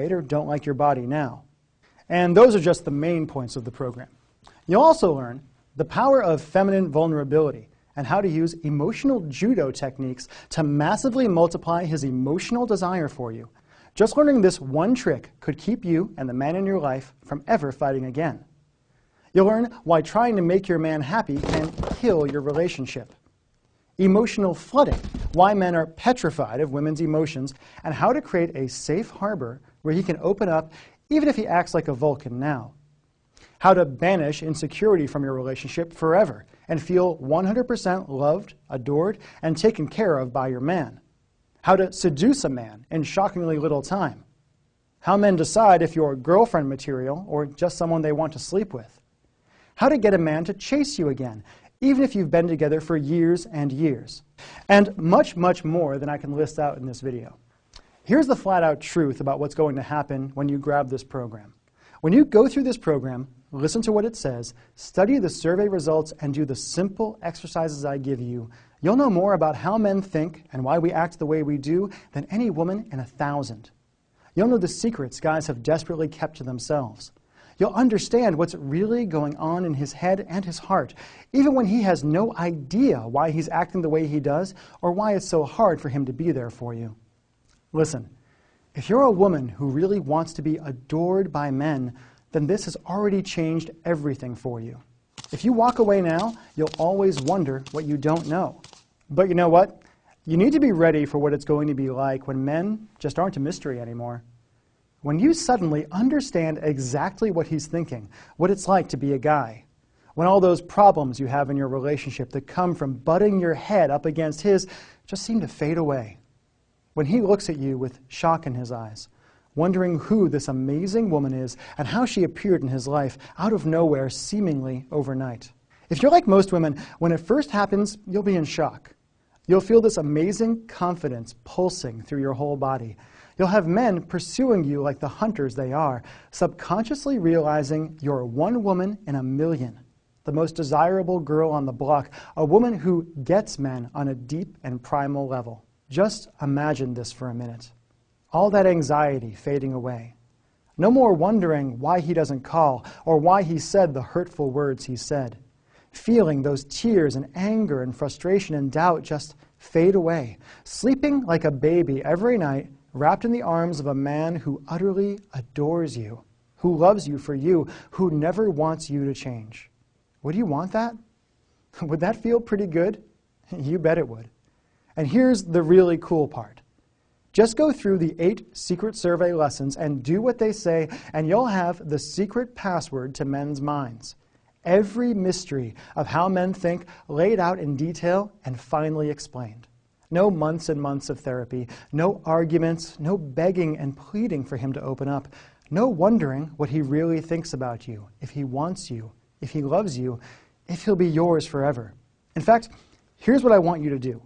or don't like your body now. And those are just the main points of the program. You'll also learn the power of feminine vulnerability and how to use emotional judo techniques to massively multiply his emotional desire for you. Just learning this one trick could keep you and the man in your life from ever fighting again. You'll learn why trying to make your man happy can kill your relationship. Emotional flooding, why men are petrified of women's emotions, and how to create a safe harbor where he can open up even if he acts like a Vulcan now. How to banish insecurity from your relationship forever and feel 100% loved, adored, and taken care of by your man. How to seduce a man in shockingly little time. How men decide if you're girlfriend material or just someone they want to sleep with. How to get a man to chase you again, even if you've been together for years and years. And much, much more than I can list out in this video. Here's the flat-out truth about what's going to happen when you grab this program. When you go through this program, listen to what it says, study the survey results, and do the simple exercises I give you, you'll know more about how men think and why we act the way we do than any woman in 1,000. You'll know the secrets guys have desperately kept to themselves. You'll understand what's really going on in his head and his heart, even when he has no idea why he's acting the way he does or why it's so hard for him to be there for you. Listen, if you're a woman who really wants to be adored by men, then this has already changed everything for you. If you walk away now, you'll always wonder what you don't know. But you know what? You need to be ready for what it's going to be like when men just aren't a mystery anymore. When you suddenly understand exactly what he's thinking, what it's like to be a guy, when all those problems you have in your relationship that come from butting your head up against his just seem to fade away. When he looks at you with shock in his eyes, wondering who this amazing woman is and how she appeared in his life out of nowhere seemingly overnight. If you're like most women, when it first happens, you'll be in shock. You'll feel this amazing confidence pulsing through your whole body. You'll have men pursuing you like the hunters they are, subconsciously realizing you're one woman in a million, the most desirable girl on the block, a woman who gets men on a deep and primal level. Just imagine this for a minute. All that anxiety fading away. No more wondering why he doesn't call or why he said the hurtful words he said. Feeling those tears and anger and frustration and doubt just fade away. Sleeping like a baby every night, wrapped in the arms of a man who utterly adores you, who loves you for you, who never wants you to change. Would you want that? Would that feel pretty good? You bet it would. And here's the really cool part. Just go through the 8 secret survey lessons and do what they say, and you'll have the secret password to men's minds. Every mystery of how men think laid out in detail and finally explained. No months and months of therapy, no arguments, no begging and pleading for him to open up, no wondering what he really thinks about you, if he wants you, if he loves you, if he'll be yours forever. In fact, here's what I want you to do.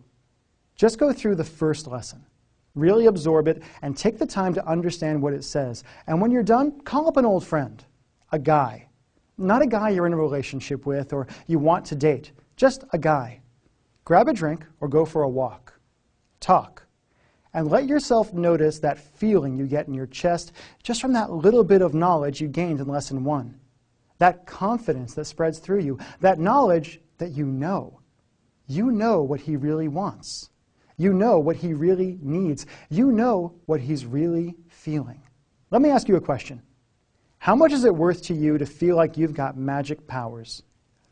Just go through the first lesson. Really absorb it and take the time to understand what it says. And when you're done, call up an old friend, a guy. Not a guy you're in a relationship with or you want to date, just a guy. Grab a drink or go for a walk. Talk. And let yourself notice that feeling you get in your chest just from that little bit of knowledge you gained in lesson 1. That confidence that spreads through you, that knowledge that you know. You know what he really wants. You know what he really needs. You know what he's really feeling. Let me ask you a question. How much is it worth to you to feel like you've got magic powers?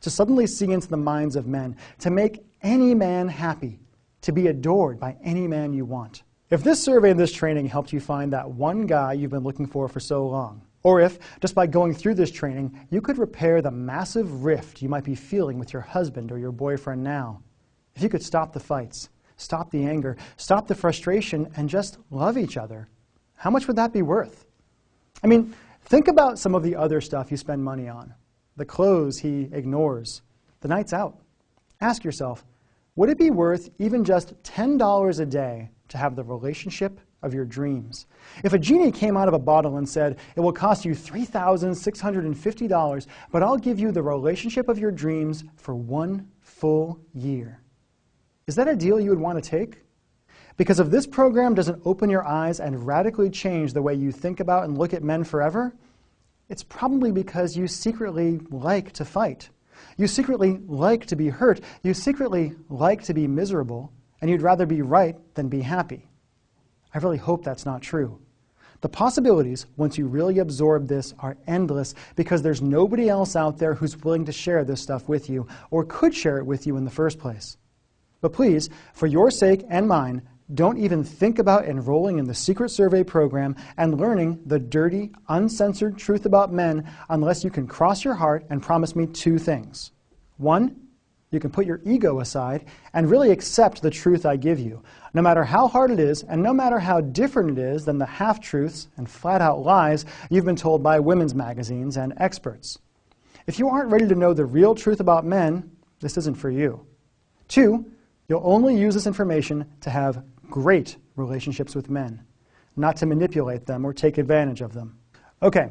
To suddenly see into the minds of men, to make any man happy, to be adored by any man you want? If this survey and this training helped you find that one guy you've been looking for so long, or if, just by going through this training, you could repair the massive rift you might be feeling with your husband or your boyfriend now, if you could stop the fights, stop the anger, stop the frustration, and just love each other, how much would that be worth? I mean, think about some of the other stuff you spend money on. The clothes he ignores, the nights out. Ask yourself, would it be worth even just $10 a day to have the relationship of your dreams? If a genie came out of a bottle and said, it will cost you $3,650, but I'll give you the relationship of your dreams for 1 full year. Is that a deal you would want to take? Because if this program doesn't open your eyes and radically change the way you think about and look at men forever, it's probably because you secretly like to fight. You secretly like to be hurt. You secretly like to be miserable, and you'd rather be right than be happy. I really hope that's not true. The possibilities, once you really absorb this, are endless because there's nobody else out there who's willing to share this stuff with you or could share it with you in the first place. But please, for your sake and mine, don't even think about enrolling in the Secret Survey program and learning the dirty, uncensored truth about men unless you can cross your heart and promise me two things. One, you can put your ego aside and really accept the truth I give you, no matter how hard it is and no matter how different it is than the half-truths and flat-out lies you've been told by women's magazines and experts. If you aren't ready to know the real truth about men, this isn't for you. Two, you'll only use this information to have great relationships with men, not to manipulate them or take advantage of them. Okay,